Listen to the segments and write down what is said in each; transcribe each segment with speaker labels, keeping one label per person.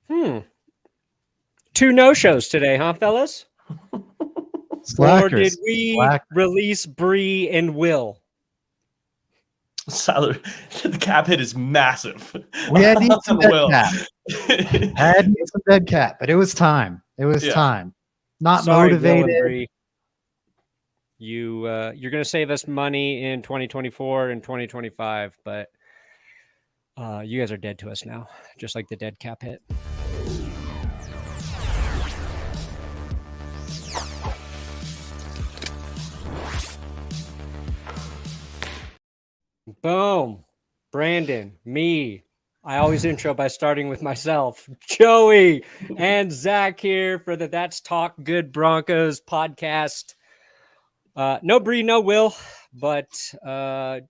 Speaker 1: 2 no-shows today, huh, fellas? Or did
Speaker 2: Slackers.
Speaker 1: we release Bree and Will?
Speaker 3: Salary, the cap hit is massive.
Speaker 2: We had need some dead
Speaker 3: Will.
Speaker 2: cap. Had need some dead cap, but it was time. It was time. Not
Speaker 1: Sorry,
Speaker 2: motivated.
Speaker 1: Will and Bree. You're going to save us money in 2024 and 2025, but you guys are dead to us now, just like the dead cap hit. Boom. Brandon, me. I always intro by starting with myself. Joey and Zach here for the That's Talk Good Broncos podcast. No Bree, no Will, but I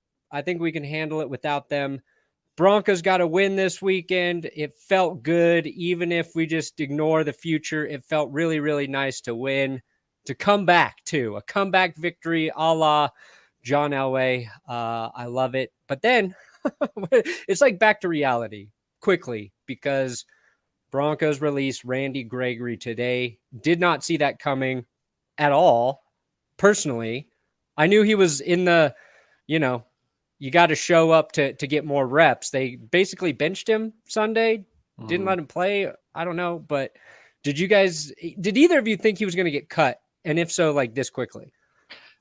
Speaker 1: think we can handle it without them. Broncos got a win this weekend. It felt good. Even if we just ignore the future, it felt really, really nice to win, to come back too. A comeback victory a la John Elway. I love it. But then it's like back to reality quickly because Broncos released Randy Gregory today. Did not see that coming at all. Personally, I knew he was in the, you got to show up to get more reps. They basically benched him Sunday, didn't let him play. I don't know, but did either of you think he was going to get cut? And if so, like this quickly?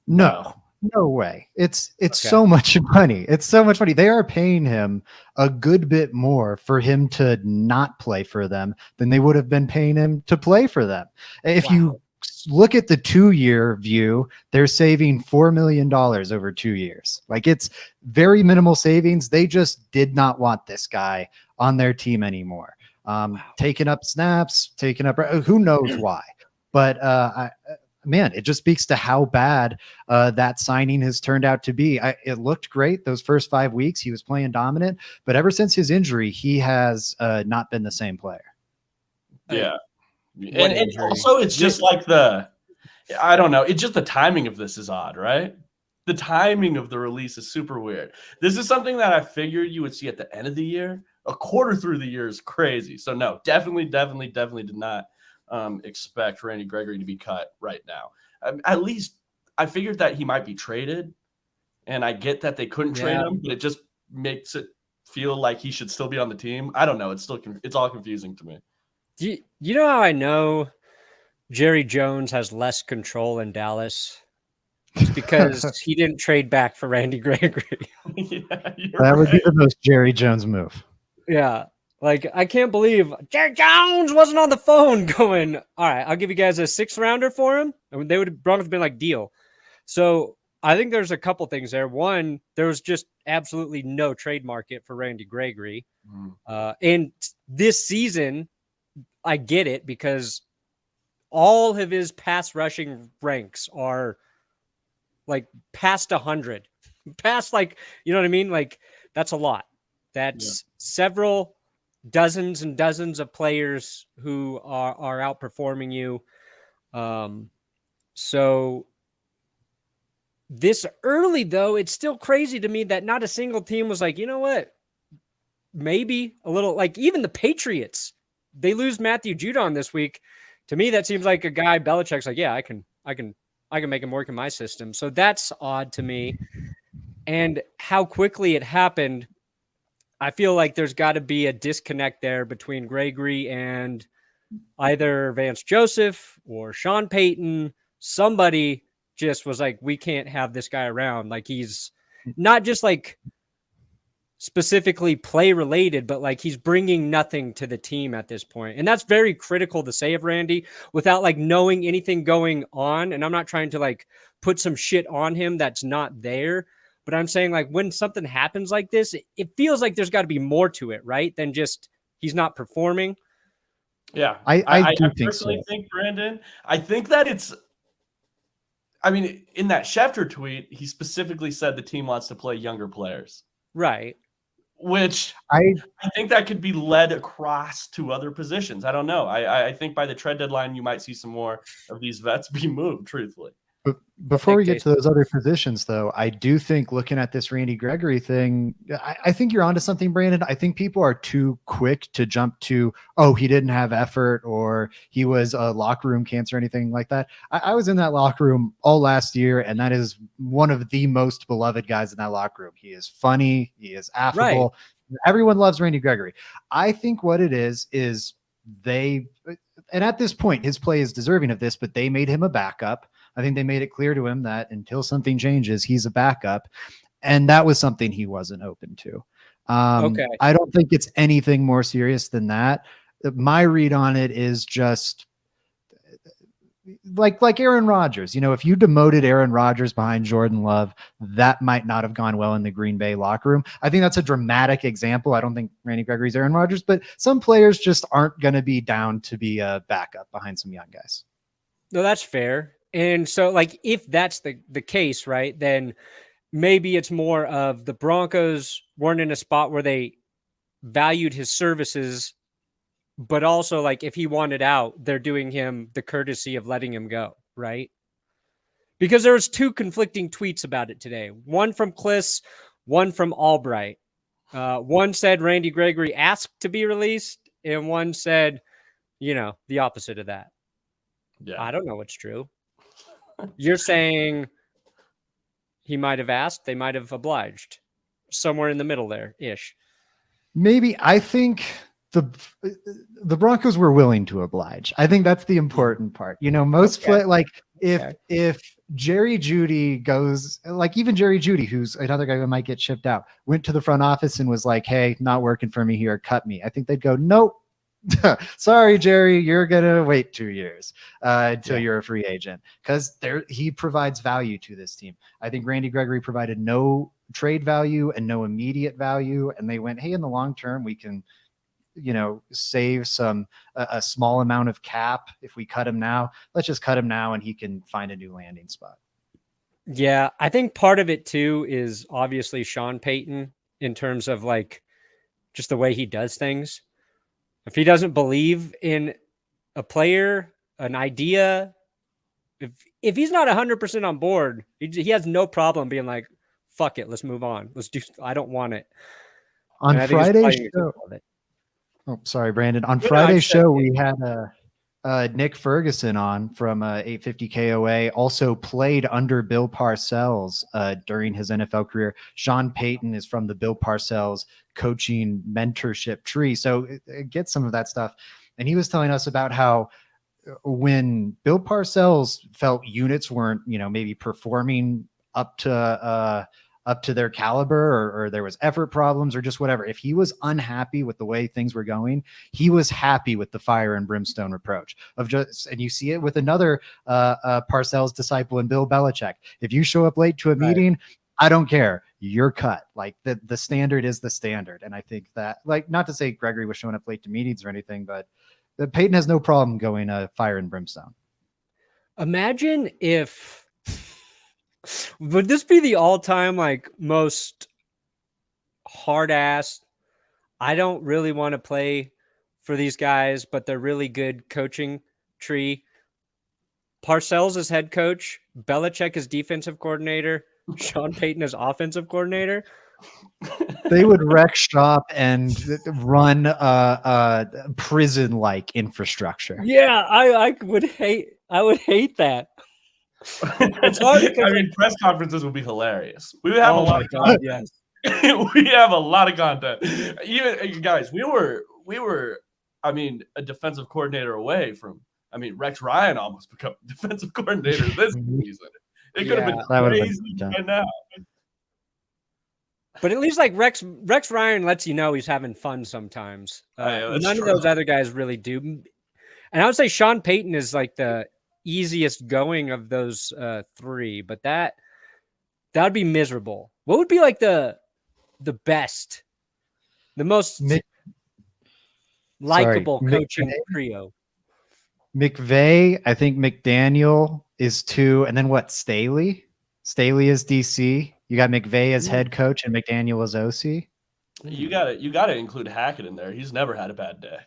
Speaker 2: No way. It's so much money. It's so much money. They are paying him a good bit more for him to not play for them than they would have been paying him to play for them. If you look at the 2-year view, they're saving $4 million over 2 years. Like, it's very minimal savings. They just did not want this guy on their team anymore. Taking up snaps, who knows why, but man, it just speaks to how bad that signing has turned out to be. It looked great those first 5 weeks. He was playing dominant, but ever since his injury, he has not been the same player.
Speaker 3: Yeah. And also it's just like I don't know. It's just the timing of this is odd, right? The timing of the release is super weird. This is something that I figured you would see at the end of the year. A quarter through the year is crazy. So no, definitely did not expect Randy Gregory to be cut right now. At least I figured that he might be traded, and I get that they couldn't trade him, but it just makes it feel like he should still be on the team. I don't know. It's all confusing to me.
Speaker 1: You know how I know Jerry Jones has less control in Dallas? It's because he didn't trade back for Randy Gregory.
Speaker 2: That would be the most Jerry Jones move.
Speaker 1: Yeah. Like, I can't believe Jerry Jones wasn't on the phone going, all right, I'll give you guys a 6th rounder for him. And Broncos have been like, deal. So I think there's a couple things there. One, there was just absolutely no trade market for Randy Gregory. And this season, I get it because all of his pass rushing ranks are like past 100, past like, you know what I mean? Like, that's a lot. That's several dozens and dozens of players who are outperforming you. So this early, though, it's still crazy to me that not a single team was like, you know what? Maybe a little, like even the Patriots, they lose Matthew Judon this week. To me, that seems like a guy Belichick's like, yeah, I can make him work in my system. So that's odd to me. And how quickly it happened, I feel like there's got to be a disconnect there between Gregory and either Vance Joseph or Sean Payton. Somebody just was like, we can't have this guy around. Like, he's not just like specifically play related, but like he's bringing nothing to the team at this point. And that's very critical to say of Randy without like knowing anything going on. And I'm not trying to like put some shit on him that's not there. But I'm saying, like, when something happens like this, it feels like there's got to be more to it, right? Than just he's not performing.
Speaker 3: Yeah.
Speaker 2: I
Speaker 3: personally think, Brandon, I think that in that Schefter tweet, he specifically said the team wants to play younger players.
Speaker 1: Right.
Speaker 3: Which I think that could be led across to other positions. I don't know. I think by the trade deadline, you might see some more of these vets be moved, truthfully.
Speaker 2: But before we get to those other positions, though, I do think looking at this Randy Gregory thing, I think you're onto something, Brandon. I think people are too quick to jump to, oh, he didn't have effort or he was a locker room cancer or anything like that. I was in that locker room all last year, and that is one of the most beloved guys in that locker room. He is funny. He is affable. Right. Everyone loves Randy Gregory. I think what it is they, and at this point, his play is deserving of this, but they made him a backup. I think they made it clear to him that until something changes, he's a backup. And that was something he wasn't open to. Okay. I don't think it's anything more serious than that. My read on it is just like Aaron Rodgers. You know, if you demoted Aaron Rodgers behind Jordan Love, that might not have gone well in the Green Bay locker room. I think that's a dramatic example. I don't think Randy Gregory's Aaron Rodgers, but some players just aren't going to be down to be a backup behind some young guys.
Speaker 1: No, that's fair. And so, like, if that's the case, right, then maybe it's more of the Broncos weren't in a spot where they valued his services, but also, like, if he wanted out, they're doing him the courtesy of letting him go, right? Because there was two conflicting tweets about it today. One from Kliss, one from Albright. One said Randy Gregory asked to be released, and one said, the opposite of that. Yeah. I don't know what's true. You're saying he might have asked, they might have obliged. Somewhere in the middle there-ish.
Speaker 2: Maybe. I think the Broncos were willing to oblige. I think that's the important part. Most if Jerry Judy goes, like even Jerry Judy, who's another guy who might get shipped out, went to the front office and was like, hey, not working for me here, cut me. I think they'd go, nope. Sorry, Jerry, you're gonna wait 2 years until you're a free agent, because he provides value to this team. I think Randy Gregory provided no trade value and no immediate value, and they went, hey, in the long term, we can, save a small amount of cap if we cut him now. Let's just cut him now, and he can find a new landing spot.
Speaker 1: Yeah, I think part of it too is obviously Sean Payton in terms of like just the way he does things. If he doesn't believe in a player, an idea, if he's not 100% on board, he has no problem being like, fuck it, let's move on. I don't want it.
Speaker 2: On Friday's show. Oh, sorry, Brandon. On Friday's show, we had Nick Ferguson on from 850 KOA, also played under Bill Parcells during his NFL career. Sean Payton is from the Bill Parcells coaching mentorship tree. So it gets some of that stuff. And he was telling us about how when Bill Parcells felt units weren't, maybe performing up to their caliber, or there was effort problems or just whatever. If he was unhappy with the way things were going, he was happy with the fire and brimstone approach and you see it with another Parcells disciple in Bill Belichick. If you show up late to a meeting, I don't care. You're cut. Like the standard is the standard. And I think that, like, not to say Gregory was showing up late to meetings or anything, but Payton has no problem going fire and brimstone.
Speaker 1: Imagine if, would this be the all-time like most hard-ass, I don't really want to play for these guys, but they're really good coaching tree? Parcells is head coach, Belichick is defensive coordinator, Sean Payton is offensive coordinator.
Speaker 2: They would wreck shop and run prison-like infrastructure.
Speaker 1: Yeah, I would hate that.
Speaker 3: It's hard. Press conferences would be hilarious. We would have a lot of content. Yes. We have a lot of content. Even guys, we were a defensive coordinator away from. Rex Ryan almost became defensive coordinator this season. It could have been crazy right now.
Speaker 1: But at least like Rex Ryan lets you know he's having fun sometimes. None of those other guys really do. And I would say Sean Payton is like the easiest going of those three, but that would be miserable. What would be like the best, the most likable coaching trio?
Speaker 2: McVay, I think McDaniel is 2, and then what? Staley is DC. You got McVay as head coach and McDaniel as OC.
Speaker 3: You got to include Hackett in there. He's never had a bad day.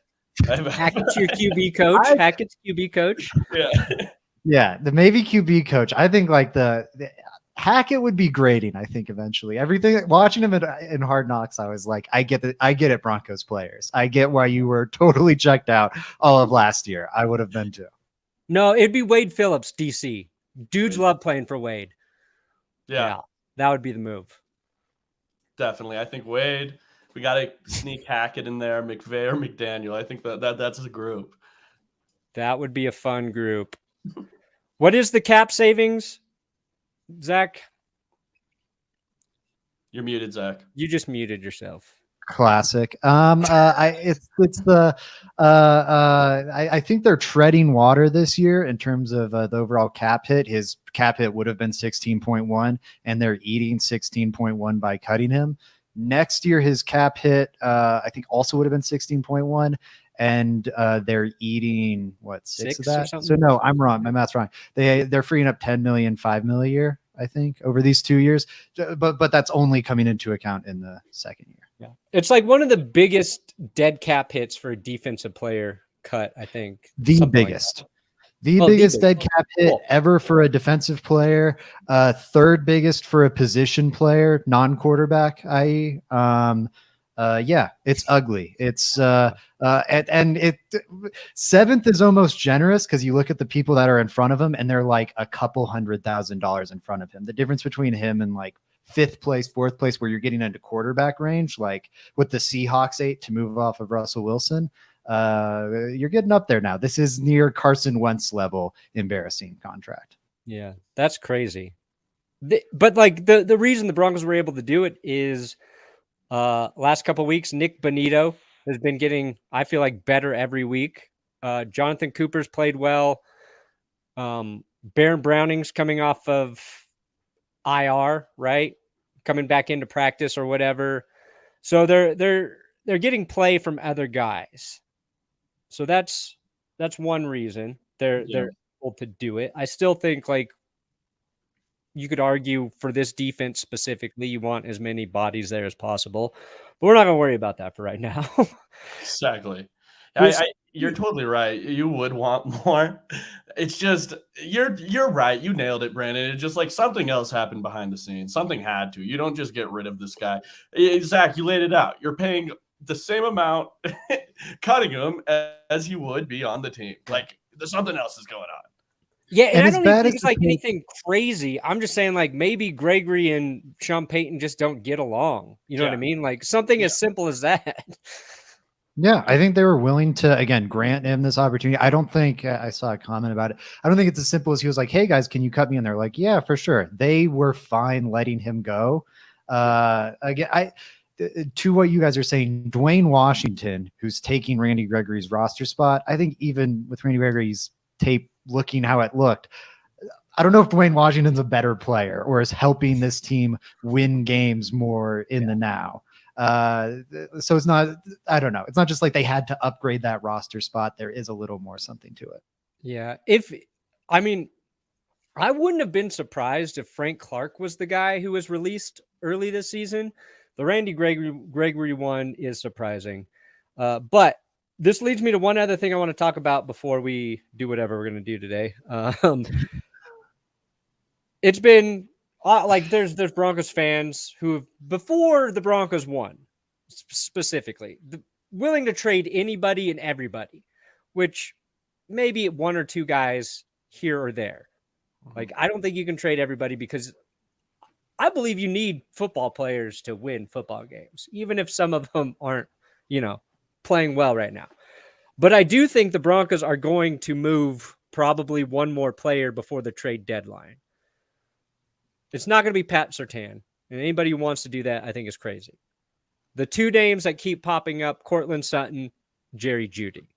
Speaker 1: Hackett's your QB coach. Hackett's QB coach.
Speaker 3: Yeah.
Speaker 2: Yeah, the maybe QB coach. I think like the Hackett would be grading. I think eventually everything watching him in Hard Knocks, I was like, I get it, Broncos players. I get why you were totally checked out all of last year. I would have been too.
Speaker 1: No, it'd be Wade Phillips, DC. Dudes love playing for Wade. Yeah, that would be the move.
Speaker 3: Definitely. I think Wade, we got to sneak Hackett in there, McVay or McDaniel. I think that's a group.
Speaker 1: That would be a fun group. What is the cap savings, Zach?
Speaker 3: You're muted, Zach.
Speaker 1: You just muted yourself.
Speaker 2: Classic. I think they're treading water this year in terms of the overall cap hit. His cap hit would have been 16.1, and they're eating 16.1 by cutting him. Next year, his cap hit, I think, also would have been 16.1, and they're eating six of that. So no, I'm wrong. My math's wrong. They're freeing up 10 million, 5 million a year, I think, over these 2 years. But that's only coming into account in the second year.
Speaker 1: Yeah, it's like one of the biggest dead cap hits for a defensive player cut. I think
Speaker 2: the biggest dead cap hit ever for a defensive player. Third biggest for a position player, non-quarterback. It's ugly. It's seventh is almost generous because you look at the people that are in front of him and they're like a couple $100,000 in front of him. The difference between him and like fifth place, fourth place, where you're getting into quarterback range, like what the Seahawks ate to move off of Russell Wilson. You're getting up there now. This is near Carson Wentz level embarrassing contract.
Speaker 1: Yeah, that's crazy. But like the reason the Broncos were able to do it is last couple of weeks, Nick Bonito has been getting, I feel like, better every week. Jonathan Cooper's played well. Baron Browning's coming off of IR, right? Coming back into practice or whatever. So they're getting play from other guys. So that's one reason they're able to do it. I still think like you could argue for this defense specifically, you want as many bodies there as possible, but we're not going to worry about that for right now.
Speaker 3: Exactly. You're totally right. You would want more. It's just you're right. You nailed it, Brandon. It's just like something else happened behind the scenes. Something had to. You don't just get rid of this guy. Zach, you laid it out. You're paying the same amount, cutting him as you would be on the team. Like there's something else is going on.
Speaker 1: Yeah, and I don't even think it's like anything crazy. I'm just saying like maybe Gregory and Sean Payton just don't get along. You know what I mean? Like something as simple as that.
Speaker 2: Yeah, I think they were willing to, again, grant him this opportunity. I don't think I saw a comment about it. I don't think it's as simple as he was like, hey, guys, can you cut me? And they're like, yeah, for sure. They were fine letting him go. Again, to what you guys are saying, Dwayne Washington, who's taking Randy Gregory's roster spot, I think even with Randy Gregory's tape looking how it looked, I don't know if Dwayne Washington's a better player or is helping this team win games more in the now. So it's not, I don't know. It's not just like they had to upgrade that roster spot. There is a little more something to it.
Speaker 1: Yeah. I wouldn't have been surprised if Frank Clark was the guy who was released early this season. The Randy Gregory one is surprising. But this leads me to one other thing I want to talk about before we do whatever we're going to do today. It's been like there's Broncos fans who, before the Broncos won, specifically, willing to trade anybody and everybody, which maybe one or two guys here or there. Like I don't think you can trade everybody because I believe you need football players to win football games, even if some of them aren't, playing well right now. But I do think the Broncos are going to move probably one more player before the trade deadline. It's not going to be Pat Surtain. And anybody who wants to do that, I think is crazy. The two names that keep popping up, Cortland Sutton, Jerry Judy.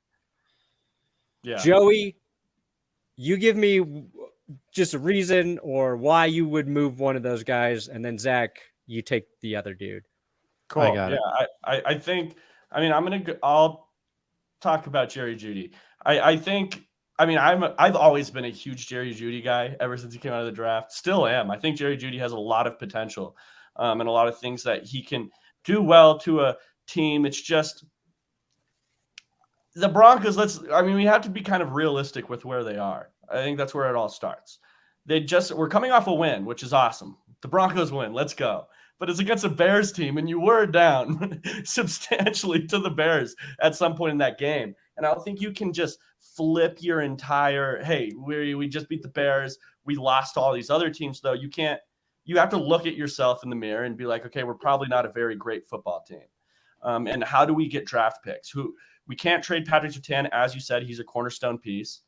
Speaker 1: Yeah. Joey, you give me just a reason or why you would move one of those guys. And then Zach, you take the other dude.
Speaker 3: Cool. I got it. I think, I'll talk about Jerry Judy. I've always been a huge Jerry Judy guy ever since he came out of the draft. Still am. I think Jerry Judy has a lot of potential and a lot of things that he can do well to a team. It's just the Broncos. We have to be kind of realistic with where they are. I think that's where it all starts. We're coming off a win, which is awesome. The Broncos win. Let's go. But it's against a Bears team, and you were down substantially to the Bears at some point in that game. And I don't think you can just flip your entire, hey, we just beat the Bears. We lost to all these other teams, though. You have to look at yourself in the mirror and be like, okay, we're probably not a very great football team. And how do we get draft picks? We can't trade Patrick Surtain. As you said, he's a cornerstone piece.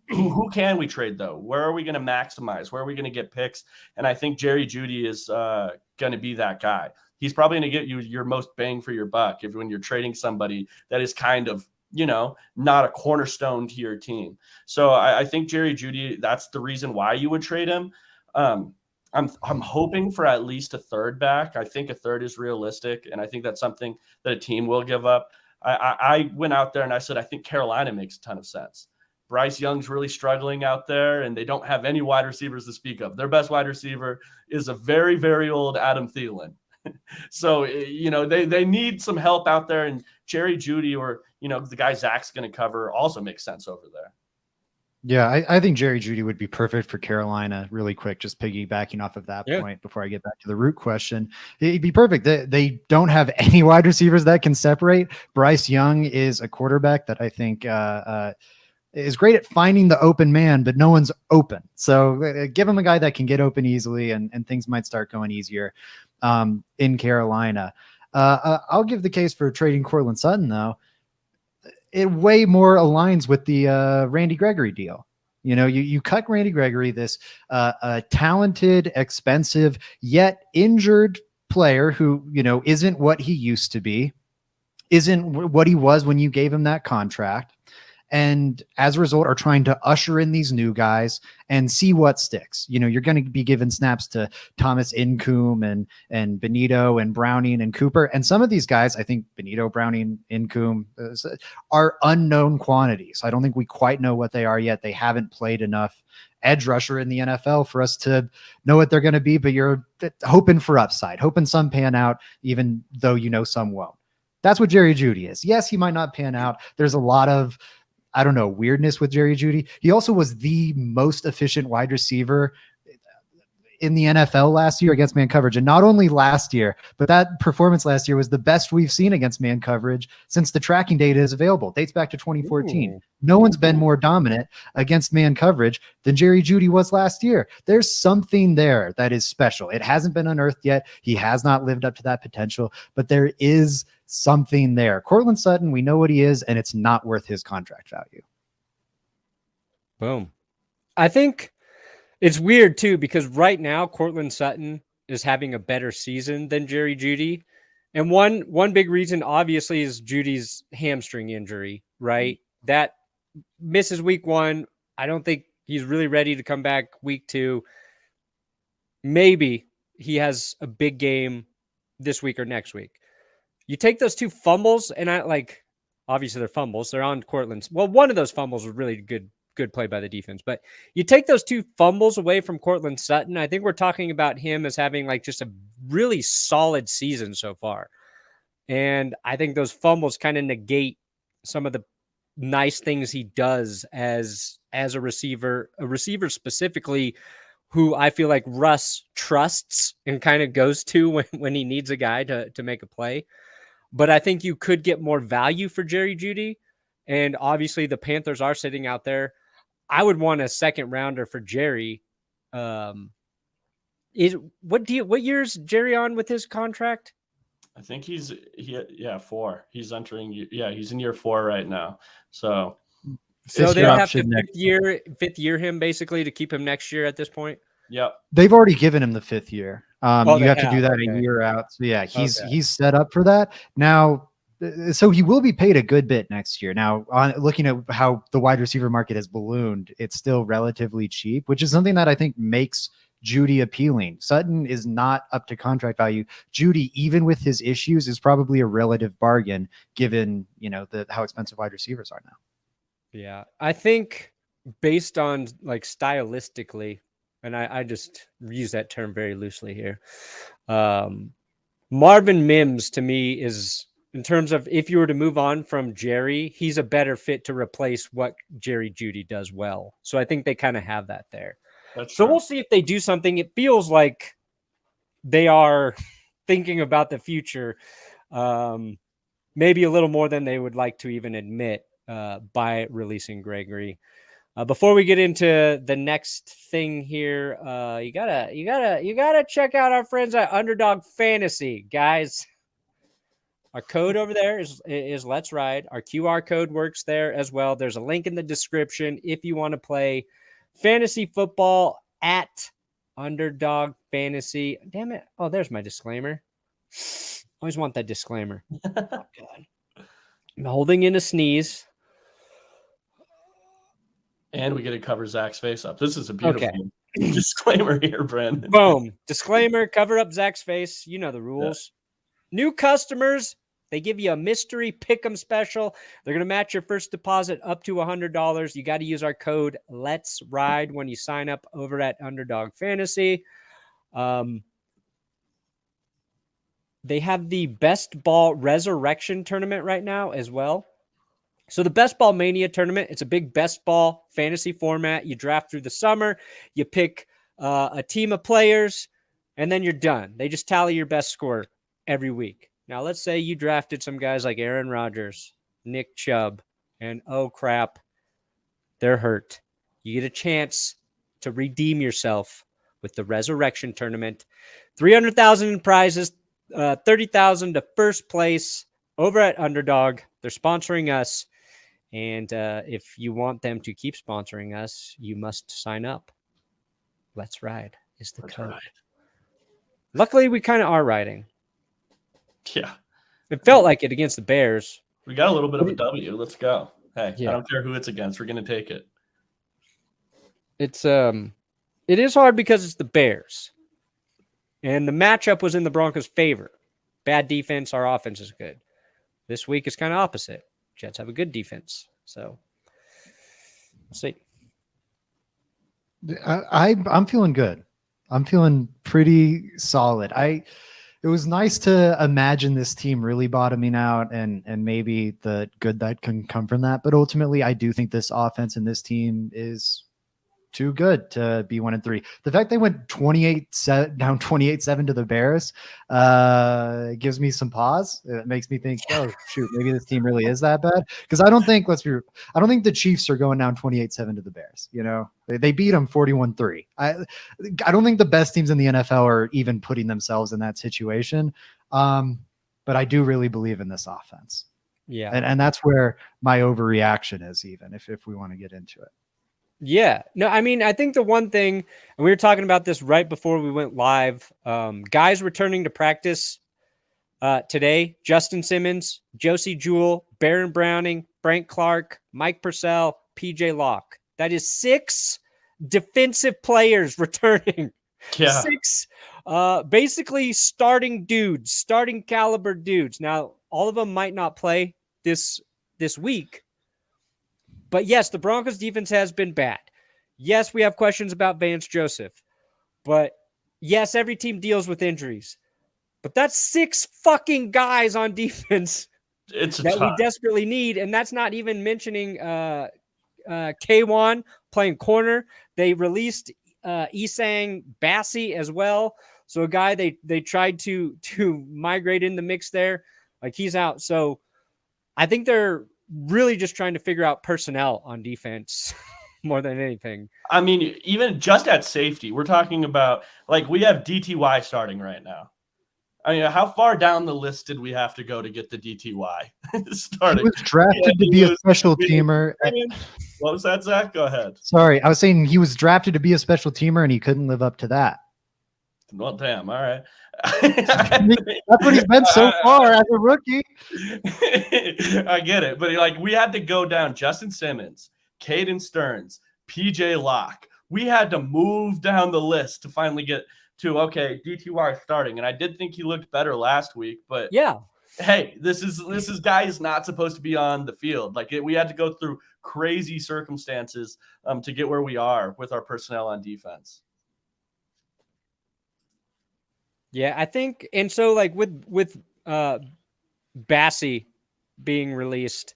Speaker 3: Who can we trade, though? Where are we going to maximize? Where are we going to get picks? And I think Jerry Judy is going to be that guy. He's probably going to get you your most bang for your buck when you're trading somebody that is kind of, not a cornerstone to your team. So I think Jerry Judy, that's the reason why you would trade him. I'm hoping for at least a third back. I think a third is realistic, and I think that's something that a team will give up. I went out there and I said, I think Carolina makes a ton of sense. Bryce Young's really struggling out there, and they don't have any wide receivers to speak of. Their best wide receiver is a very, very old Adam Thielen. So, they need some help out there, and Jerry Judy or, the guy Zach's going to cover also makes sense over there.
Speaker 2: Yeah, I think Jerry Judy would be perfect for Carolina. Really quick, just piggybacking off of that point before I get back to the root question. He'd be perfect. They don't have any wide receivers that can separate. Bryce Young is a quarterback that I think is great at finding the open man, but no one's open. So give him a guy that can get open easily, and things might start going easier in Carolina. I'll give the case for trading Courtland Sutton, though. It way more aligns with the Randy Gregory deal. You cut Randy Gregory, this talented, expensive, yet injured player who, isn't what he used to be, isn't what he was when you gave him that contract. And as a result are trying to usher in these new guys and see what sticks. You're going to be given snaps to Thomas Incoom and Benito and Browning and Cooper. And some of these guys, I think Benito, Browning, Incoom are unknown quantities. I don't think we quite know what they are yet. They haven't played enough edge rusher in the NFL for us to know what they're going to be, but you're hoping for upside, hoping some pan out, even though some won't. That's what Jerry Judy is. Yes, he might not pan out. There's a lot of weirdness with Jerry Judy. He also was the most efficient wide receiver in the NFL last year against man coverage. And not only last year, but that performance last year was the best we've seen against man coverage since the tracking data is available. Dates back to 2014. Ooh. No one's been more dominant against man coverage than Jerry Judy was last year. There's something there that is special. It hasn't been unearthed yet. He has not lived up to that potential, but there is something there. Courtland Sutton, we know what he is, and it's not worth his contract value.
Speaker 1: Boom. I think it's weird too, because right now Courtland Sutton is having a better season than Jerry Judy. And one big reason obviously is Judy's hamstring injury, right? That misses week 1. I don't think he's really ready to come back week 2. Maybe he has a big game this week or next week. You take those 2 fumbles, and obviously they're fumbles. They're on Courtland's. Well, one of those fumbles was really good play by the defense, but you take those 2 fumbles away from Courtland Sutton. I think we're talking about him as having just a really solid season so far. And I think those fumbles kind of negate some of the nice things he does as a receiver specifically who I feel like Russ trusts and kind of goes to when he needs a guy to make a play. But I think you could get more value for Jerry Judy. And obviously the Panthers are sitting out there. I would want a second rounder for Jerry. What year's Jerry on with his contract?
Speaker 3: I think he's 4. He's entering. He's in year 4 right now. So
Speaker 1: they have to fifth year him basically to keep him next year at this point.
Speaker 3: Yep.
Speaker 2: They've already given him the 5th year. You have to do that a year out. So yeah, he's set up for that now. So he will be paid a good bit next year. Now, on looking at how the wide receiver market has ballooned, it's still relatively cheap, which is something that I think makes Judy appealing. Sutton is not up to contract value. Judy, even with his issues, is probably a relative bargain given, how expensive wide receivers are now. Yeah.
Speaker 1: I think based on stylistically, and I just use that term very loosely here. Marvin Mims to me is in terms of if you were to move on from Jerry, he's a better fit to replace what Jerry Judy does well. So I think they kind of have that there.
Speaker 3: That's
Speaker 1: We'll see if they do something. It feels like they are thinking about the future, maybe a little more than they would like to even admit by releasing Gregory. Before we get into the next thing here, you gotta check out our friends at Underdog Fantasy, guys. Our code over there is Let's Ride. Our QR code works there as well. There's a link in the description if you want to play fantasy football at Underdog Fantasy. Damn it! Oh, there's my disclaimer. Always want that disclaimer. Oh, God. I'm holding in a sneeze.
Speaker 3: And we get to cover Zach's face up. This is a beautiful disclaimer here, Brandon.
Speaker 1: Boom. Disclaimer, cover up Zach's face. You know the rules. Yeah. New customers, they give you a mystery pick'em special. They're going to match your first deposit up to $100. You got to use our code Let's Ride when you sign up over at Underdog Fantasy. They have the Best Ball Resurrection tournament right now as well. So the Best Ball Mania tournament, it's a big best ball fantasy format. You draft through the summer, you pick a team of players, and then you're done. They just tally your best score every week. Now, let's say you drafted some guys like Aaron Rodgers, Nick Chubb, and oh crap, they're hurt. You get a chance to redeem yourself with the Resurrection tournament. 300,000 in prizes, 30,000 to first place over at Underdog. They're sponsoring us. And if you want them to keep sponsoring us, you must sign up. Let's Ride is the code. Ride. Luckily, we kind of are riding.
Speaker 3: Yeah.
Speaker 1: It felt like it against the Bears.
Speaker 3: We got a little bit of a W. Let's go. Hey, I don't care who it's against. We're going to take it.
Speaker 1: It is hard because it's the Bears. And the matchup was in the Broncos' favor. Bad defense, our offense is good. This week is kind of opposite. Jets have a good defense. So we'll see.
Speaker 2: I'm feeling good. I'm feeling pretty solid. It was nice to imagine this team really bottoming out and maybe the good that can come from that. But ultimately, I do think this offense and this team is too good to be 1-3. The fact they went 28-7 to the Bears gives me some pause. It makes me think, oh shoot, maybe this team really is that bad. Because I don't think the Chiefs are going down 28-7 to the Bears. You know, they beat them 41-3. I don't think the best teams in the NFL are even putting themselves in that situation. But I do really believe in this offense.
Speaker 1: Yeah,
Speaker 2: and that's where my overreaction is. Even if we want to get into it.
Speaker 1: Yeah. No, I mean, I think the one thing, and we were talking about this right before we went live, guys returning to practice today, Justin Simmons, Josie Jewell, Baron Browning, Frank Clark, Mike Purcell, PJ Locke. That is 6 defensive players returning.
Speaker 3: Yeah.
Speaker 1: 6 basically starting caliber dudes. Now, all of them might not play this week. But yes, the Broncos defense has been bad. Yes, we have questions about Vance Joseph. But yes, every team deals with injuries. But that's 6 fucking guys on defense that we desperately need. And that's not even mentioning K1 playing corner. They released Isang Bassi as well. So a guy they tried to migrate in the mix there. Like, he's out. So I think they're really just trying to figure out personnel on defense more than anything.
Speaker 3: I mean, even just at safety, we're talking about, like, we have DTY starting right now. I mean, how far down the list did we have to go to get the DTY starting?
Speaker 2: He was drafted to be a special teamer.
Speaker 3: What was that, Zach? Go ahead.
Speaker 2: Sorry, I was saying he was drafted to be a special teamer and he couldn't live up to that.
Speaker 3: Well, damn. All right.
Speaker 2: That's what he's been so far as a rookie.
Speaker 3: I get it. But like, we had to go down Justin Simmons, Caden Stearns, PJ Locke. We had to move down the list to finally get to, okay, DTY starting. And I did think he looked better last week, but
Speaker 1: yeah.
Speaker 3: Hey, this is guys not supposed to be on the field. Like, we had to go through crazy circumstances to get where we are with our personnel on defense.
Speaker 1: Yeah, I think, and so like with Bassey being released.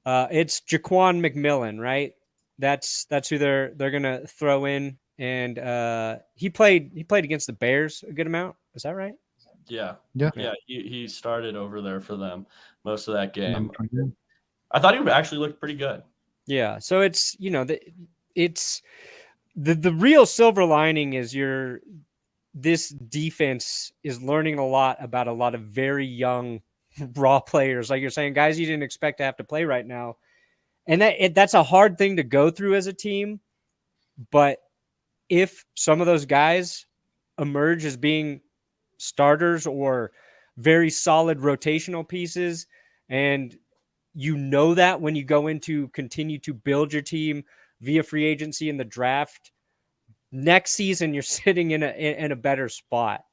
Speaker 1: It's Jaquan McMillan, right? That's who they're gonna throw in, and he played against the Bears a good amount. Is that right?
Speaker 3: Yeah.
Speaker 2: Yeah.
Speaker 3: He started over there for them most of that game.
Speaker 2: Yeah.
Speaker 3: I thought he actually looked pretty good.
Speaker 1: Yeah. So it's it's the real silver lining is this defense is learning a lot about a lot of very young raw players, like you're saying, guys you didn't expect to have to play right now, and that's a hard thing to go through as a team. But if some of those guys emerge as being starters or very solid rotational pieces, and you know that when you go into continue to build your team via free agency in the draft, next season you're sitting in a better spot.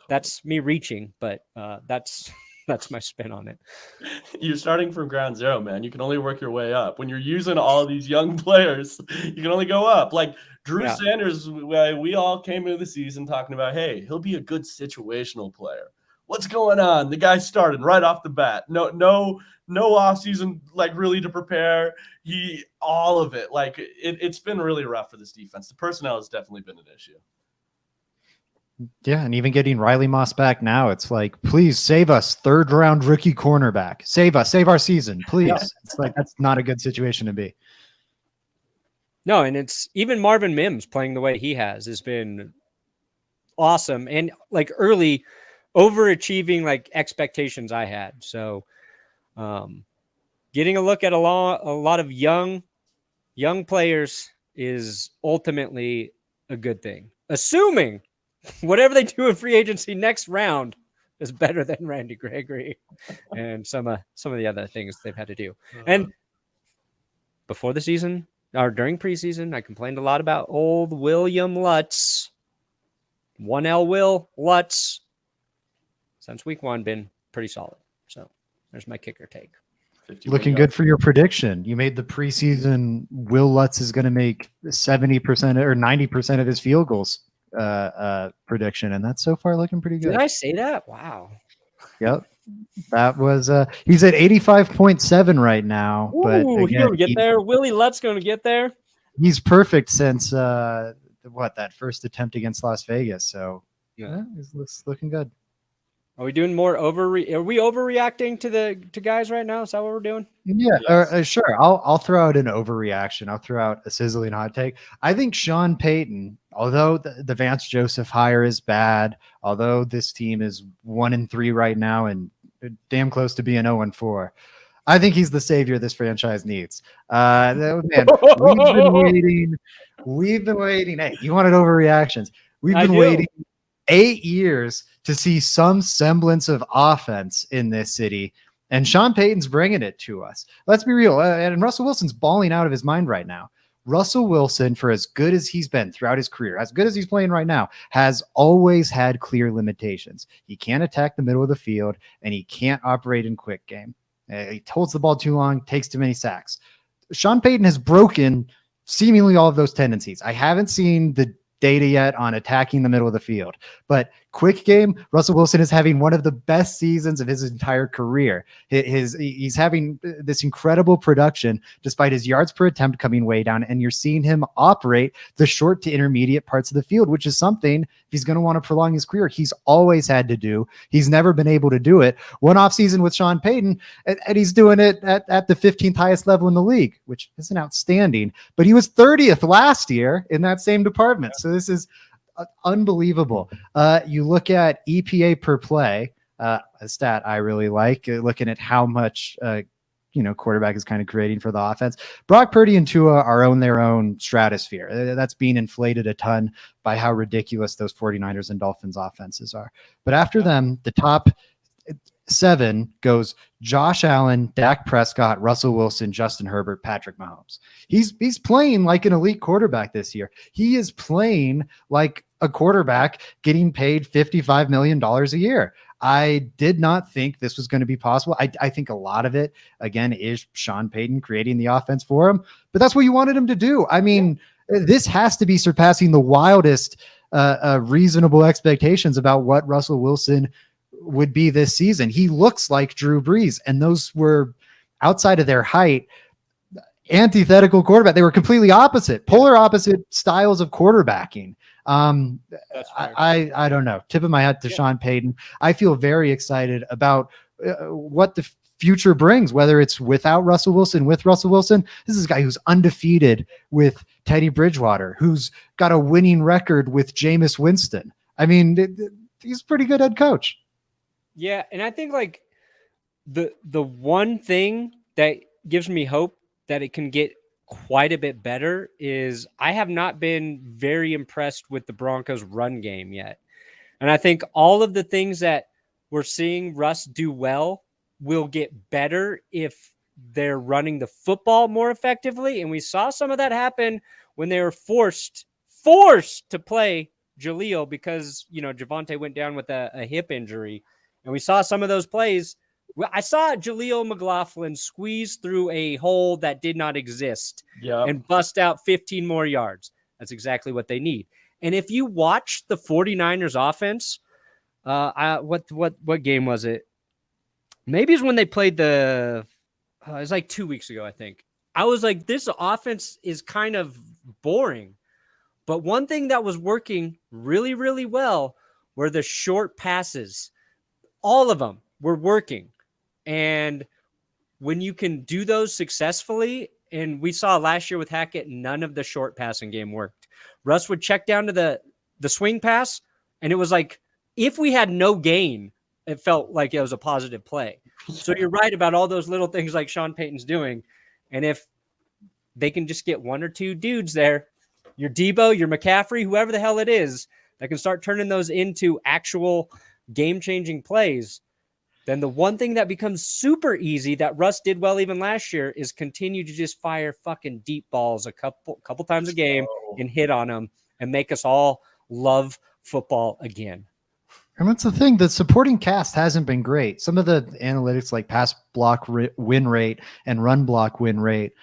Speaker 1: That's me reaching, but that's my spin on it.
Speaker 3: You're starting from ground zero, man. You can only work your way up. When you're using all of these young players, you can only go up. Like Drew Sanders, we all came into the season talking about, hey, he'll be a good situational player. What's going on? The guy started right off the bat. No offseason, like really to prepare. All of it. Like it's been really rough for this defense. The personnel has definitely been an issue.
Speaker 2: Yeah, and even getting Riley Moss back now, it's like, please save us, 3rd round rookie cornerback. Save us, save our season, please. Yeah. It's like that's not a good situation to be.
Speaker 1: No, and it's even Marvin Mims playing the way he has been awesome, and like early overachieving like expectations I had. So getting a look at a lot of young players is ultimately a good thing, assuming whatever they do in free agency next round is better than Randy Gregory and some of the other things they've had to do. And before the season or during preseason, I complained a lot about old William Lutz. 1L Will Lutz. Since week 1, been pretty solid. So there's my kicker take.
Speaker 2: Looking good for your prediction. You made the preseason Will Lutz is going to make 70% or 90% of his field goals prediction, and that's so far looking pretty good.
Speaker 1: Did I say that? Wow.
Speaker 2: Yep. That was he's at 85.7 right now.
Speaker 1: Ooh,
Speaker 2: but again,
Speaker 1: he'll get there. Willie Lutz going to get there.
Speaker 2: He's perfect since that first attempt against Las Vegas. So yeah, he's looking good.
Speaker 1: Are we doing more are we overreacting to guys right now? Is that what we're doing?
Speaker 2: Yeah, yes. Sure. I'll throw out an overreaction. I'll throw out a sizzling hot take. I think Sean Payton, although the Vance Joseph hire is bad, although this team is 1-3 right now and damn close to being 0-4, I think he's the savior this franchise needs. Man, we've been waiting. Hey, you wanted overreactions. We've been waiting 8 years to see some semblance of offense in this city, and Sean Payton's bringing it to us. Let's be real. And Russell Wilson's balling out of his mind right now. Russell Wilson, for as good as he's been throughout his career, as good as he's playing right now, has always had clear limitations. He can't attack the middle of the field, and he can't operate in quick game. He holds the ball too long, takes too many sacks. Sean Payton has broken seemingly all of those tendencies. I haven't seen the data yet on attacking the middle of the field, but quick game, Russell Wilson is having one of the best seasons of his entire career. He's having this incredible production despite his yards per attempt coming way down, and you're seeing him operate the short to intermediate parts of the field, which is something, if he's going to want to prolong his career, he's always had to do. He's never been able to do it. One off season with Sean Payton, and he's doing it at the 15th highest level in the league, which isn't outstanding, but he was 30th last year in that same department. So this is unbelievable. You look at EPA per play, a stat I really like, looking at how much quarterback is kind of creating for the offense. Brock Purdy and Tua are on their own stratosphere. That's being inflated a ton by how ridiculous those 49ers and Dolphins offenses are. But after them, the top 7 goes Josh Allen, Dak Prescott, Russell Wilson, Justin Herbert, Patrick Mahomes. He's playing like an elite quarterback this year. He is playing like a quarterback getting paid $55 million a year. I did not think this was going to be possible. I think a lot of it, again, is Sean Payton creating the offense for him, but that's what you wanted him to do. I mean, this has to be surpassing the wildest reasonable expectations about what Russell Wilson would be this season. He looks like Drew Brees, and those were outside of their height, antithetical quarterback. They were completely opposite, polar opposite styles of quarterbacking. I don't know. Tip of my hat to Sean Payton. I feel very excited about what the future brings, whether it's without Russell Wilson, with Russell Wilson. This is a guy who's undefeated with Teddy Bridgewater, who's got a winning record with Jameis Winston. I mean, he's a pretty good head coach.
Speaker 1: Yeah, and I think like the one thing that gives me hope that it can get quite a bit better is I have not been very impressed with the Broncos run game yet. And I think all of the things that we're seeing Russ do well will get better if they're running the football more effectively. And we saw some of that happen when they were forced to play Jaleel because, Javonte went down with a hip injury. And we saw some of those plays. I saw Jaleel McLaughlin squeeze through a hole that did not exist and bust out 15 more yards. That's exactly what they need. And if you watch the 49ers offense, what game was it? Maybe it's when they played it was like 2 weeks ago, I think. I was like, this offense is kind of boring. But one thing that was working really, really well were the short passes. All of them were working. And when you can do those successfully, and we saw last year with Hackett, none of the short passing game worked. Russ would check down to the swing pass, and it was like, if we had no gain, it felt like it was a positive play. So you're right about all those little things like Sean Payton's doing. And if they can just get one or two dudes there, your Debo, your McCaffrey, whoever the hell it is, that can start turning those into actual game-changing plays, then the one thing that becomes super easy that Russ did well even last year is continue to just fire fucking deep balls a couple times a game and hit on them and make us all love football again.
Speaker 2: And that's the thing. The supporting cast hasn't been great. Some of the analytics like pass block win rate and run block win rate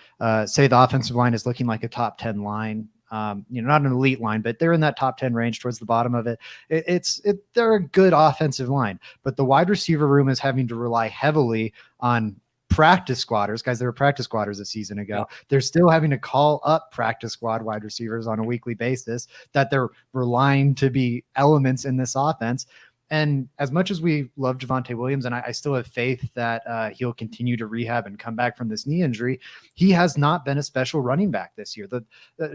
Speaker 2: say the offensive line is looking like a top 10 line. Not an elite line, but they're in that top 10 range towards the bottom of it. They're a good offensive line, but the wide receiver room is having to rely heavily on practice squatters, guys that were practice squatters a season ago. Yeah. They're still having to call up practice squad wide receivers on a weekly basis that they're relying to be elements in this offense. And as much as we love Javonte Williams, and I still have faith that he'll continue to rehab and come back from this knee injury, he has not been a special running back this year.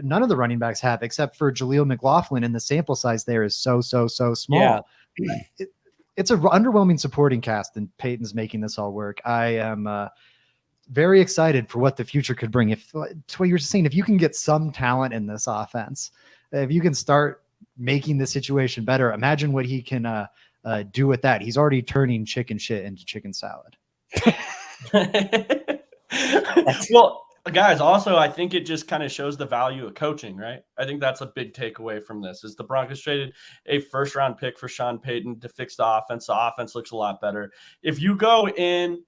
Speaker 2: None of the running backs have, except for Jaleel McLaughlin, and the sample size there is so small. Yeah. It's an underwhelming supporting cast, and Peyton's making this all work. I am very excited for what the future could bring. If it's what you're saying, if you can get some talent in this offense, if you can start making the situation better, imagine what he can do with that. He's already turning chicken shit into chicken salad.
Speaker 3: Well, guys, also, I think it just kind of shows the value of coaching, right? I think that's a big takeaway from this is the Broncos traded a first-round pick for Sean Payton to fix the offense. The offense looks a lot better. If you go in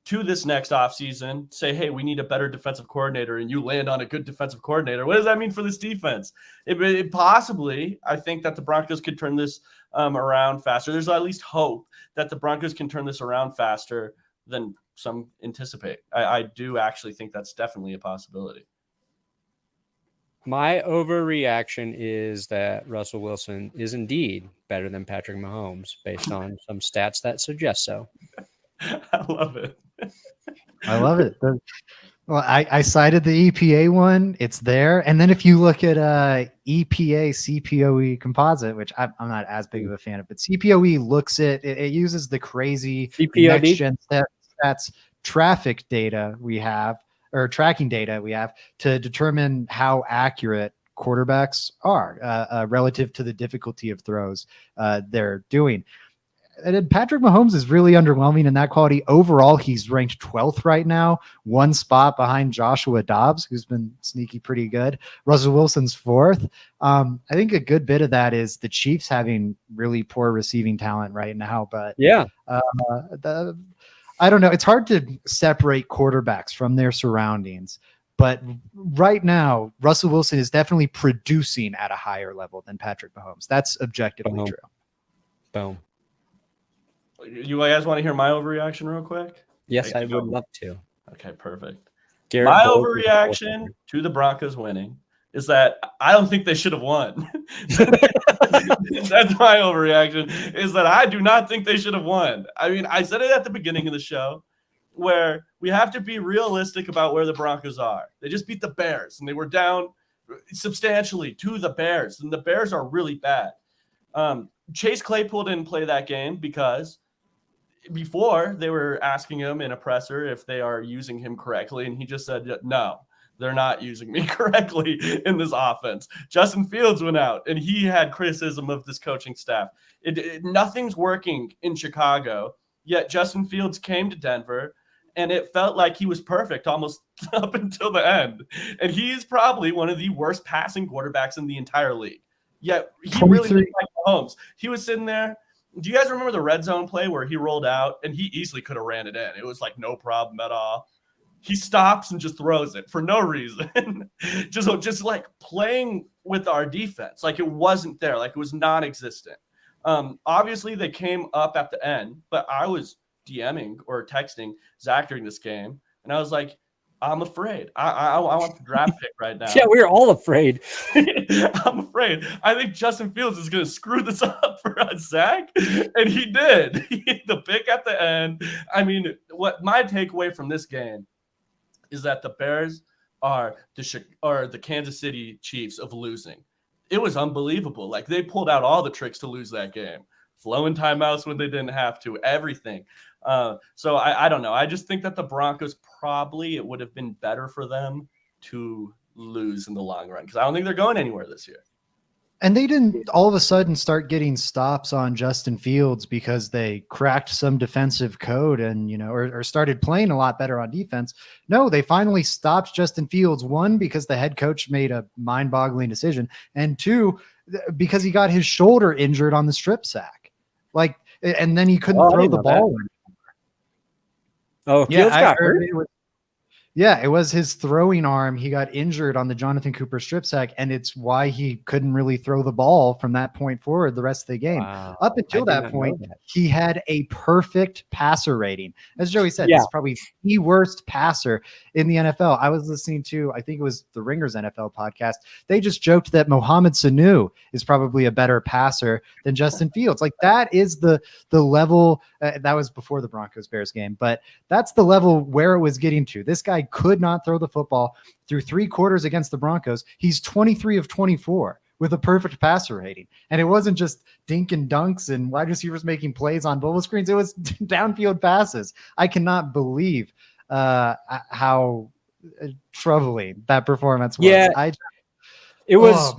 Speaker 3: to this next offseason, say, hey, we need a better defensive coordinator, and you land on a good defensive coordinator, what does that mean for this defense? It possibly, I think that the Broncos could turn this around faster. There's at least hope that the Broncos can turn this around faster than some anticipate. I do actually think that's definitely a possibility.
Speaker 1: My overreaction is that Russell Wilson is indeed better than Patrick Mahomes based on some stats that suggest so.
Speaker 3: I love it.
Speaker 2: I love it. Well, I cited the EPA one. It's there. And then if you look at EPA CPOE composite, which I'm not as big of a fan of, but CPOE looks at it uses the crazy next-gen stats traffic data we have, or tracking data we have, to determine how accurate quarterbacks are relative to the difficulty of throws they're doing. And Patrick Mahomes is really underwhelming in that quality. Overall, he's ranked 12th right now, one spot behind Joshua Dobbs, who's been sneaky pretty good. Russell Wilson's 4th. I think a good bit of that is the Chiefs having really poor receiving talent right now. But
Speaker 1: yeah,
Speaker 2: I don't know. It's hard to separate quarterbacks from their surroundings. But right now, Russell Wilson is definitely producing at a higher level than Patrick Mahomes. That's objectively true.
Speaker 1: Boom.
Speaker 3: You guys want to hear my overreaction real quick?
Speaker 1: Yes, I would love to.
Speaker 3: Okay, perfect.
Speaker 1: Garrett
Speaker 3: My
Speaker 1: Bowles
Speaker 3: overreaction to the Broncos winning is that I don't think they should have won. That's my overreaction, is that I do not think they should have won. I mean, I said it at the beginning of the show, where we have to be realistic about where the Broncos are. They just beat the Bears, and they were down substantially to the Bears, and the Bears are really bad. Chase Claypool didn't play that game because before they were asking him in a presser if they are using him correctly, and he just said, no, they're not using me correctly in this offense. Justin Fields went out, and he had criticism of this coaching staff. Nothing's working in Chicago, yet Justin Fields came to Denver, and it felt like he was perfect almost up until the end. And he's probably one of the worst passing quarterbacks in the entire league. Yet he really looked like Mahomes. He was sitting there. Do you guys remember the red zone play where he rolled out and he easily could have ran it in? It was like no problem at all. He stops and just throws it for no reason. just like playing with our defense. Like it wasn't there. Like it was non-existent. Obviously they came up at the end, but I was DMing or texting Zach during this game. And I was like, I'm afraid. I want the draft pick right now.
Speaker 1: Yeah, we're all afraid.
Speaker 3: I'm afraid. I think Justin Fields is going to screw this up for us, Zach. And he did. The pick at the end. I mean, what my takeaway from this game is that the Bears are the Kansas City Chiefs of losing. It was unbelievable. Like they pulled out all the tricks to lose that game. Flowing timeouts when they didn't have to, everything. So I don't know. I just think that the Broncos probably it would have been better for them to lose in the long run because I don't think they're going anywhere this year.
Speaker 2: And they didn't all of a sudden start getting stops on Justin Fields because they cracked some defensive code and, or started playing a lot better on defense. No, they finally stopped Justin Fields. One, because the head coach made a mind-boggling decision. And two, because he got his shoulder injured on the strip sack. And then he couldn't throw the ball anymore.
Speaker 1: Oh, Fields got hurt.
Speaker 2: It was his throwing arm. He got injured on the Jonathan Cooper strip sack, and it's why he couldn't really throw the ball from that point forward the rest of the game.
Speaker 1: Wow.
Speaker 2: Up until that point, he had a perfect passer rating. As Joey said, he's probably the worst passer in the NFL. I was listening to, I think it was the Ringers NFL podcast. They just joked that Mohamed Sanu is probably a better passer than Justin Fields. Like that is the level that was before the Broncos Bears game, but that's the level where it was getting to. This guy could not throw the football through 3 quarters against the Broncos. He's 23 of 24 with a perfect passer rating. And it wasn't just dink and dunks and wide receivers making plays on bubble screens. It was downfield passes. I cannot believe how troubling that performance was.
Speaker 1: Yeah, it was.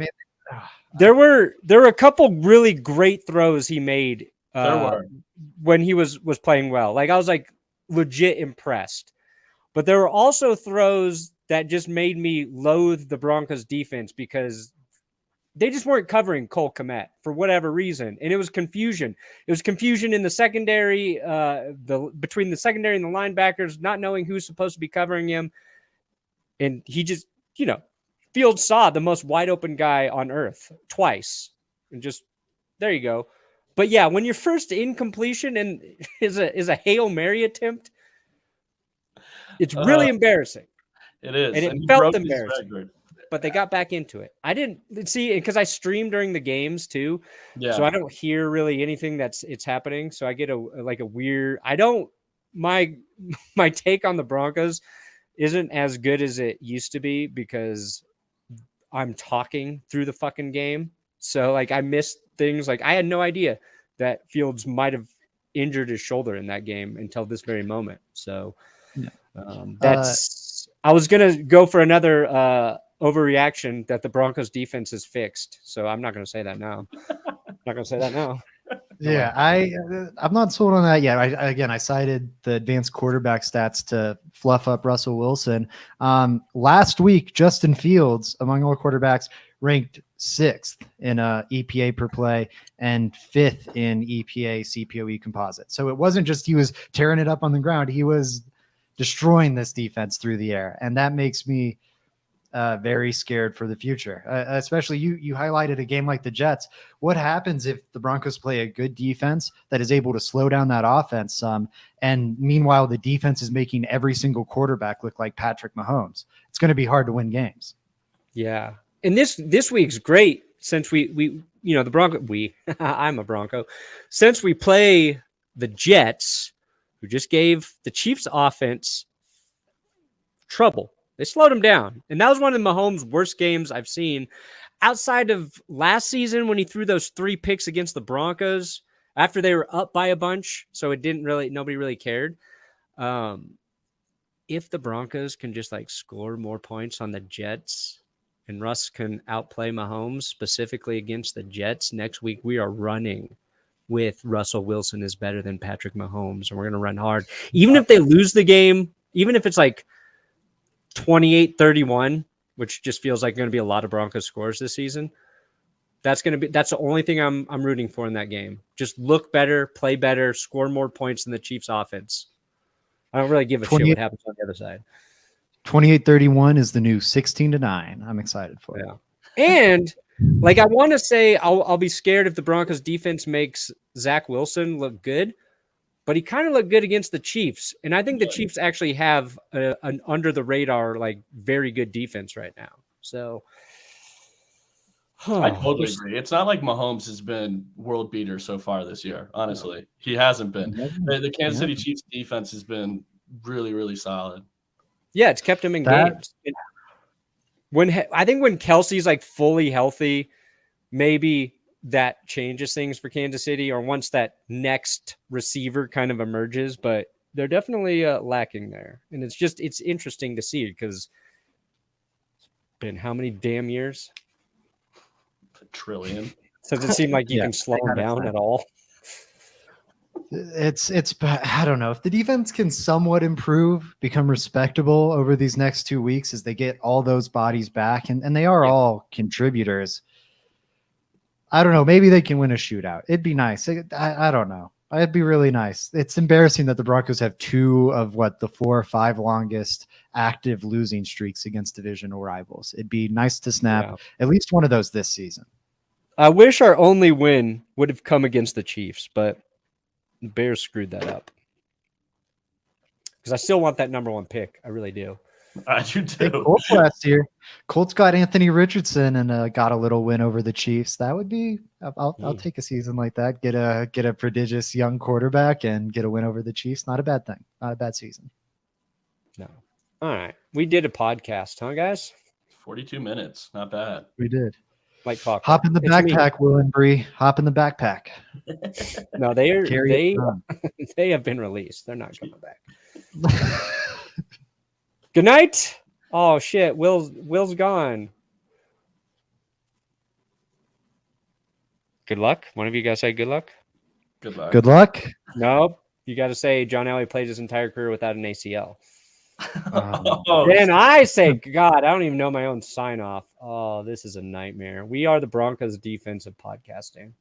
Speaker 1: There were a couple really great throws he made when he was playing well. Like I was like legit impressed. But there were also throws that just made me loathe the Broncos defense because they just weren't covering Cole Kmet for whatever reason. And it was confusion. It was confusion in the secondary, between the secondary and the linebackers, not knowing who's supposed to be covering him. And he just, Fields saw the most wide open guy on earth twice. And just, there you go. But yeah, when your first incompletion and is a Hail Mary attempt, it's really embarrassing.
Speaker 3: It is.
Speaker 1: And it felt embarrassing. But they got back into it. I didn't see because I stream during the games too. Yeah. So I don't hear really anything it's happening. So I get a weird, my take on the Broncos isn't as good as it used to be because I'm talking through the fucking game. So I missed things. I had no idea that Fields might have injured his shoulder in that game until this very moment. So I was going to go for another overreaction that the Broncos defense is fixed. So I'm not going to say that now.
Speaker 2: Yeah, I'm not sold on that yet. I cited the advanced quarterback stats to fluff up Russell Wilson. Last week, Justin Fields, among all quarterbacks, ranked 6th in EPA per play and 5th in EPA CPOE composite. So it wasn't just he was tearing it up on the ground. He was destroying this defense through the air. And that makes me very scared for the future. Especially you highlighted a game like the Jets. What happens if the Broncos play a good defense that is able to slow down that offense some, and meanwhile the defense is making every single quarterback look like Patrick Mahomes? It's going to be hard to win games.
Speaker 1: Yeah. And this week's great since we the Bronco, I'm a Bronco. Since we play the Jets, who just gave the Chiefs offense trouble. They slowed him down. And that was one of Mahomes' worst games I've seen outside of last season when he threw those 3 picks against the Broncos after they were up by a bunch. So nobody really cared. If the Broncos can just score more points on the Jets and Russ can outplay Mahomes specifically against the Jets next week, we are running with Russell Wilson is better than Patrick Mahomes. And we're going to run hard. Even if they lose the game, even if it's 28-31, which just feels like going to be a lot of Broncos scores this season. That's the only thing I'm rooting for in that game. Just look better, play better, score more points than the Chiefs offense. I don't really give a shit what happens on the other side.
Speaker 2: 28-31 is the new 16-9. I'm excited for it.
Speaker 1: And I want to say I'll be scared if the Broncos defense makes Zach Wilson look good, but he kind of looked good against the Chiefs. And I think the Chiefs actually have an under the radar, very good defense right now. So
Speaker 3: I totally agree. It's not like Mahomes has been world beater so far this year. Honestly, he hasn't been. The Kansas City Chiefs defense has been really, really solid.
Speaker 1: Yeah, it's kept him in games. I think when Kelsey's fully healthy, maybe that changes things for Kansas City, or once that next receiver kind of emerges, but they're definitely lacking there. And it's interesting to see because it's been how many damn years?
Speaker 3: A trillion.
Speaker 1: Does it seem like you can slow him down at all?
Speaker 2: It's I don't know if the defense can somewhat improve, become respectable over these next 2 weeks as they get all those bodies back, and they are all contributors. I don't know. Maybe they can win a shootout. It'd be nice. I don't know. It'd be really nice. It's embarrassing that the Broncos have 2 of the 4 or 5 longest active losing streaks against divisional rivals. It'd be nice to snap at least one of those this season.
Speaker 1: I wish our only win would have come against the Chiefs, but the Bears screwed that up. Because I still want that number 1 pick. I really do.
Speaker 3: I do too.
Speaker 2: Colts last year. Colts got Anthony Richardson and got a little win over the Chiefs. That would be. I'll take a season like that. Get a prodigious young quarterback and get a win over the Chiefs. Not a bad thing. Not a bad season.
Speaker 1: No. All right, we did a podcast, huh, guys?
Speaker 3: 42 minutes. Not bad.
Speaker 2: We did.
Speaker 1: Talk.
Speaker 2: Hop in the backpack, Will and Bree. Hop in the backpack.
Speaker 1: No, they have been released. They're not coming back. Good night. Oh shit, Will's gone. Good luck. One of you guys say good luck.
Speaker 3: Good luck.
Speaker 2: Good luck.
Speaker 1: Nope. You got to say John Elway played his entire career without an ACL.
Speaker 3: Then
Speaker 1: I say, God, I don't even know my own sign off. Oh, this is a nightmare. We are the Broncos defensive podcasting.